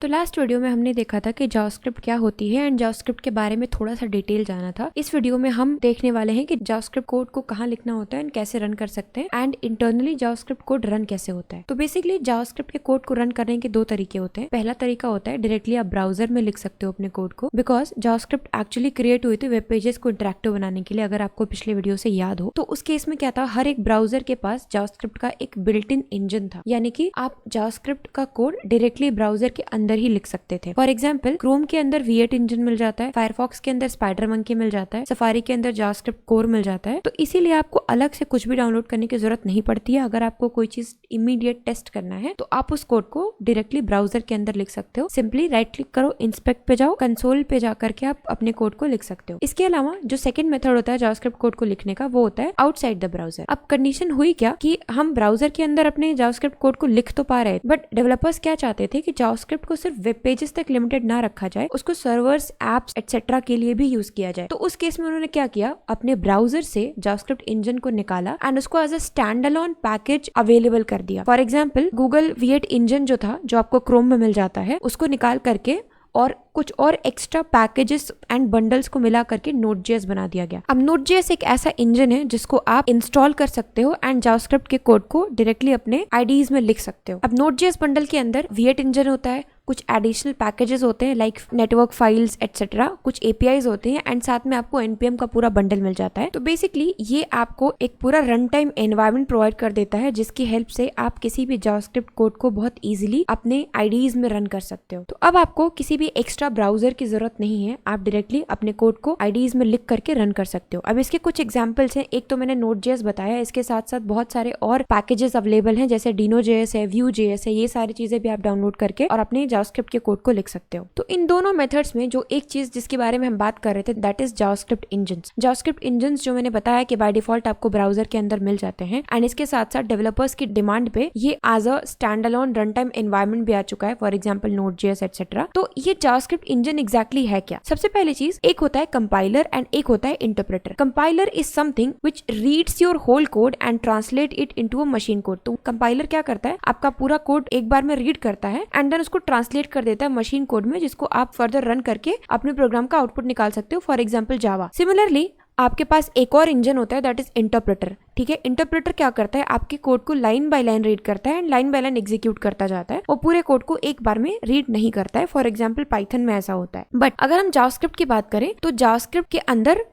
तो last video में हमने देखा था कि जावास्क्रिप्ट क्या होती है एंड जावास्क्रिप्ट के बारे में थोड़ा सा डिटेल जाना था। इस वीडियो में हम देखने वाले हैं कि जावास्क्रिप्ट कोड को कहाँ लिखना होता है एंड कैसे रन कर सकते हैं and internally JavaScript code run कैसे होता है। तो बेसिकली जावास्क्रिप्ट के कोड को रन करने के दो तरीके होते हैं। पहला तरीका होता है डायरेक्टली आप ब्राउजर में लिख सकते हो अपने कोड को, बिकॉज जावास्क्रिप्ट एक्चुअली क्रिएट हुई थी वेब पेजेस को इंटरेक्टिव बनाने के लिए। अगर आपको पिछले वीडियो से याद हो तो उस केस में क्या था, हर एक ब्राउजर के पास जावास्क्रिप्ट का एक बिल्ट इन इंजन था, यानी कि आप जावास्क्रिप्ट का कोड डायरेक्टली ब्राउजर के अंदर ही लिख सकते थे। फॉर एग्जाम्पल क्रोम के अंदर V8 इंजन मिल जाता है, फायरफॉक्स के अंदर स्पाइडर मंकी मिल जाता है, सफारी के अंदर जावास्क्रिप्ट कोर मिल जाता है। तो इसीलिए आपको अलग से कुछ भी डाउनलोड करने की जरूरत नहीं पड़ती है। अगर आपको कोई चीज इमीडिएट टेस्ट करना है तो आप उस कोड को डायरेक्टली ब्राउजर के अंदर लिख सकते हो। सिंपली राइट क्लिक करो, इंस्पेक्ट पे जाओ, कंसोल पे जा करके आप अपने कोड को लिख सकते हो। इसके अलावा जो सेकंड मेथड होता है जावास्क्रिप्ट कोड को लिखने का, वो होता है आउटसाइड द ब्राउजर। अब कंडीशन हुई क्या कि हम ब्राउजर के अंदर अपने जावास्क्रिप्ट कोड को लिख तो पा रहे, बट डेवलपर्स क्या चाहते थे कि जावास्क्रिप्ट को सिर्फ वेब पेजेस तक लिमिटेड ना रखा जाए, उसको सर्वर्स, एप्स एक्सेट्रा के लिए भी यूज किया जाए। तो उस केस में उन्होंने क्या किया, अपने ब्राउजर से जावास्क्रिप्ट इंजन को निकाला एंड उसको as a stand alone package available कर दिया। For example Google V8 engine जो था, जो आपको क्रोम में मिल जाता है, उसको निकाल करके और कुछ और एक्स्ट्रा पैकेजेस एंड बंडल्स को मिला करके Node.js बना दिया गया। अब Node.js एक ऐसा इंजन है जिसको आप इंस्टॉल कर सकते हो एंड जावास्क्रिप्ट के कोड को डायरेक्टली अपने IDEs में लिख सकते हो। अब Node.js बंडल के अंदर V8 इंजन होता है, कुछ एडिशनल पैकेजेस होते हैं लाइक नेटवर्क फाइल्स एटसेट्रा, कुछ APIs होते हैं एंड साथ में आपको NPM का पूरा बंडल मिल जाता है। तो बेसिकली ये आपको एक पूरा रन टाइम एनवायरनमेंट प्रोवाइड कर देता है जिसकी हेल्प से आप किसी भी जावास्क्रिप्ट कोड को बहुत इजीली अपने IDEs में रन कर सकते हो। तो अब आपको किसी भी एक्स्ट्रा ब्राउजर की जरूरत नहीं है, आप डायरेक्टली अपने कोड को IDEs में लिख करके रन कर सकते हो। अब इसके कुछ एग्जांपल्स हैं। एक तो मैंने Node.js बताया, इसके साथ साथ बहुत सारे और पैकेजेस अवेलेबल हैं, जैसे Dino.js है, Vue.js है। ये सारी चीजें भी आप डाउनलोड करके और अपने जावास्क्रिप्ट के कोड को लिख सकते हो। तो इन दोनों मेथड्स में जो एक चीज जिसके बारे में हम बात कर रहे थे, that is JavaScript engines. JavaScript engines जो मैंने बताया कि बाय डिफॉल्ट आपको ब्राउजर के अंदर मिल जाते हैं एंड इसके साथ साथ डेवलपर्स की डिमांड पे ये as a stand alone run time environment भी आ चुका है, फॉर एग्जाम्पल Node.js एटसेट्रा। तो ये जावास्क्रिप्ट इंजन एग्जैक्टली है क्या? सबसे पहली चीज, एक होता है कंपाइलर एंड एक होता है interpreter. Compiler is something which reads your whole code and translate it into a machine code. तो कंपाइलर क्या करता है, आपका पूरा कोड एक बार में रीड करता है एंड देन उसको ट्रांसलेट कर देता है मशीन कोड में, जिसको आप फर्दर रन करके अपने प्रोग्राम का आउटपुट निकाल सकते हो, फॉर एग्जाम्पल जावा। सिमिलरली आपके पास एक और इंजन होता है, दैट इज इंटरप्रेटर। ठीक है, इंटरप्रेटर क्या करता है, आपके कोड को लाइन बाय लाइन रीड करता है and line by line execute करता जाता है और पूरे कोड को एक बार में रीड नहीं करता है। फॉर एग्जाम्पल पाइथन में ऐसा होता है। बट अगर हम जावास्क्रिप्ट की बात करें तो जावास्क्रिप्ट के अंदर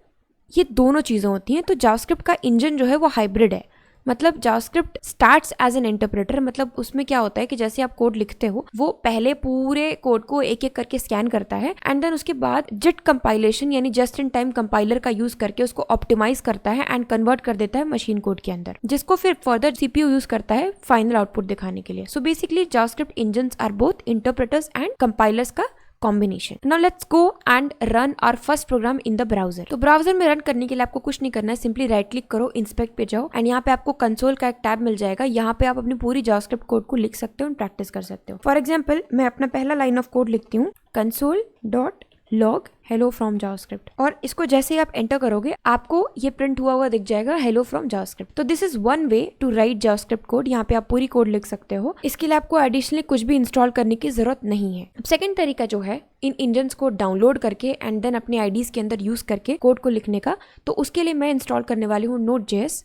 ये दोनों चीजें होती हैं। तो जावास्क्रिप्ट का इंजन जो है वो हाइब्रिड है, मतलब JavaScript starts as an interpreter. मतलब उसमें क्या होता है कि जैसे आप कोड लिखते हो, वो पहले पूरे कोड को एक एक करके स्कैन करता है एंड देन उसके बाद जिट कंपाइलेशन यानी जस्ट इन टाइम कंपाइलर का यूज करके उसको ऑप्टिमाइज करता है एंड कन्वर्ट कर देता है मशीन कोड के अंदर, जिसको फिर फर्दर CPU यूज करता है फाइनल आउटपुट दिखाने के लिए। So basically JavaScript engines are both interpreters and compilers का combination. Now let's go and run our first program in the browser. तो ब्राउजर में रन करने के लिए आपको कुछ नहीं करना है, सिंपली राइट क्लिक करो, इंस्पेक्ट पे जाओ एंड यहाँ पे आपको कंसोल का एक टैब मिल जाएगा। यहाँ पे आप अपनी पूरी जावास्क्रिप्ट कोड को लिख सकते हो और प्रैक्टिस कर सकते हो। फॉर एग्जाम्पल मैं अपना पहला लाइन ऑफ कोड लिखती हूँ, console.log hello from JavaScript, और इसको जैसे ही आप एंटर करोगे आपको ये प्रिंट हुआ दिख जाएगा hello from JavaScript। तो this is one way to write JavaScript code. यहाँ पे आप पूरी कोड लिख सकते हो, इसके लिए आपको एडिशनली कुछ भी इंस्टॉल करने की जरूरत नहीं है। सेकंड तरीका जो है इन इंजन्स को डाउनलोड करके एंड देन अपने IDEs के अंदर यूज करके कोड को लिखने का, तो उसके लिए मैं इंस्टॉल करने वाली हूँ Node.js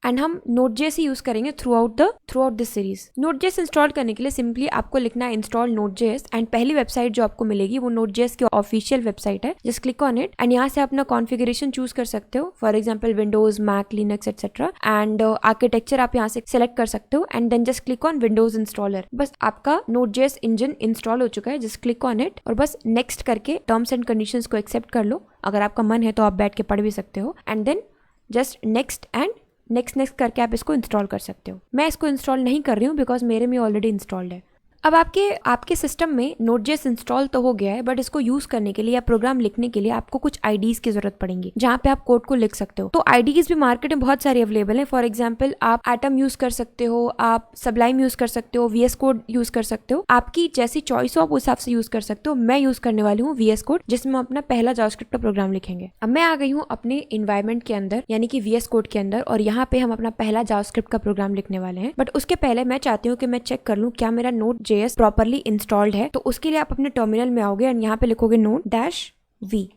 एंड हम Node.js ही यूज करेंगे through out this series. Node.js install करने के लिए सिंपली आपको लिखना है इंस्टॉल Node.js एंड पहली वेबसाइट जो आपको मिलेगी वो Node.js की ऑफिशियल वेबसाइट है। Just click on it and यहाँ से अपना कॉन्फ़िगरेशन चूज कर सकते हो, for example Windows, Mac, Linux etcetera, and architecture आप यहाँ से सिलेक्ट कर सकते हो and then just click on Windows installer. बस आपका Node.js इंजन इंस्टॉल हो चुका है। जस्ट क्लिक ऑन इट और बस नेक्स्ट करके टर्म्स एंड कंडीशंस को एक्सेप्ट कर लो। अगर आपका मन है तो आप बैठ के पढ़ भी सकते हो and then just next and next करके आप इसको इंस्टॉल कर सकते हो। मैं इसको इंस्टॉल नहीं कर रही हूँ बिकॉज मेरे में ऑलरेडी इंस्टॉल्ड है। अब आपके सिस्टम में Node.js इंस्टॉल तो हो गया है, बट इसको यूज करने के लिए या प्रोग्राम लिखने के लिए आपको कुछ IDEs की जरूरत पड़ेगी जहाँ पे आप कोड को लिख सकते हो। तो IDEs भी मार्केट में बहुत सारी अवेलेबल है। फॉर एग्जाम्पल आप Atom यूज कर सकते हो, आप Sublime यूज कर सकते हो, VS Code यूज कर सकते हो, आपकी जैसी चॉइस हो आप उस हिसाब से यूज कर सकते हो। मैं यूज करने वाली हूँ VS Code, जिसमें हम अपना पहला जावास्क्रिप्ट का प्रोग्राम लिखेंगे। अब मैं आ गई हूँ अपने इन्वायरमेंट के अंदर यानी कि VS Code के अंदर, और यहाँ पे हम अपना पहला जावास्क्रिप्ट का प्रोग्राम लिखने वाले हैं। बट उसके पहले मैं चाहती हूँ कि मैं चेक कर लूँ क्या मेरा JS प्रॉपरली इंस्टॉल्ड है, तो उसके लिए आप अपने टर्मिनल में आओगे एंड यहाँ पे लिखोगे node-v।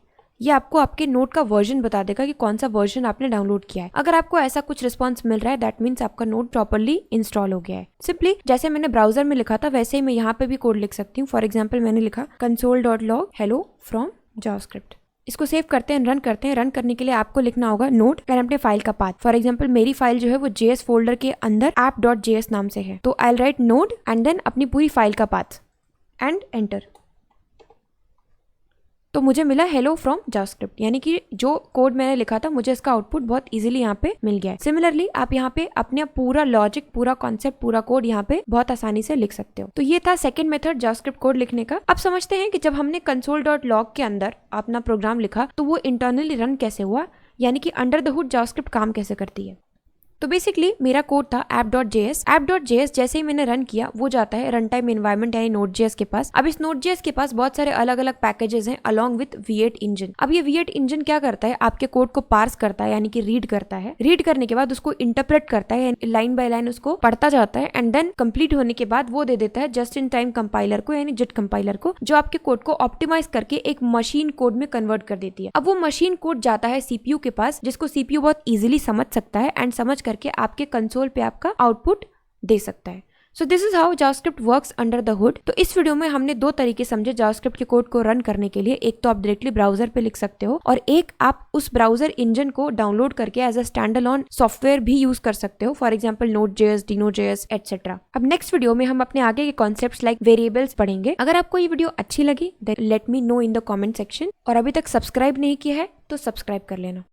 ये आपको आपके नोड का वर्जन बता देगा कि कौन सा वर्जन आपने डाउनलोड किया है। अगर आपको ऐसा कुछ रिस्पॉन्स मिल रहा है, दैट मीन्स आपका नोड प्रॉपरली इंस्टॉल हो गया है। सिंपली जैसे मैंने ब्राउजर में लिखा था वैसे ही मैं यहाँ पे भी कोड लिख सकती हूँ। फॉर एग्जाम्पल मैंने लिखा console.log hello from JavaScript। इसको सेव करते हैं, रन करते हैं। रन करने के लिए आपको लिखना होगा नोड एंड अपने फाइल का पाथ। फॉर एग्जांपल मेरी फाइल जो है वो JS फोल्डर के अंदर app.js नाम से है, तो I will write node and then अपनी पूरी फाइल का पाथ एंड एंटर। तो मुझे मिला हेलो फ्रॉम जावास्क्रिप्ट, यानी कि जो कोड मैंने लिखा था मुझे इसका आउटपुट बहुत इजीली यहाँ पे मिल गया है। सिमिलरली आप यहाँ पे अपने पूरा लॉजिक, पूरा कॉन्सेप्ट, पूरा कोड यहाँ पे बहुत आसानी से लिख सकते हो। तो ये था सेकंड मेथड जावास्क्रिप्ट कोड लिखने का। अब समझते हैं कि जब हमने console.log के अंदर अपना प्रोग्राम लिखा तो वो इंटरनली रन कैसे हुआ, यानी कि अंडर द हुड जावास्क्रिप्ट काम कैसे करती है। तो बेसिकली मेरा कोड था app.js। app.js जैसे ही मैंने रन किया वो जाता है रन टाइम एनवायरनमेंट यानी Node.js के पास। अब इस Node.js के पास बहुत सारे अलग अलग पैकेजेस हैं अलॉन्ग विद V8 इंजन। अब ये V8 इंजन क्या करता है, आपके कोड को पार्स करता है, यानी कि रीड करता है। रीड करने के बाद उसको इंटरप्रेट करता है, लाइन बाय लाइन उसको पढ़ता जाता है एंड देन कंप्लीट होने के बाद वो दे देता है जस्ट इन टाइम कंपाइलर को, यानी JIT कंपाइलर को, जो आपके कोड को ऑप्टिमाइज करके एक मशीन कोड में कन्वर्ट कर देती है। अब वो मशीन कोड जाता है CPU के पास, जिसको CPU बहुत इजीली समझ सकता है एंड समझ करके आपके कंसोल पे आपका आउटपुट दे सकता है। So this is how JavaScript works under the hood. तो इस वीडियो में हमने दो तरीके समझे जावास्क्रिप्ट के कोड को रन करने के लिए। एक तो आप डायरेक्टली ब्राउजर पे लिख सकते हो और एक आप उस ब्राउजर इंजन को डाउनलोड करके as a stand alone software भी यूज कर सकते हो। For example Node.js, Dino.js etcetera. अब नेक्स्ट वीडियो में हम अपने आगे के कॉन्सेप्ट्स लाइक वेरिएबल्स पढ़ेंगे। अगर आपको ये वीडियो अच्छी लगी then let me know in the comment section, और अभी तक सब्सक्राइब नहीं किया है तो सब्सक्राइब कर लेना।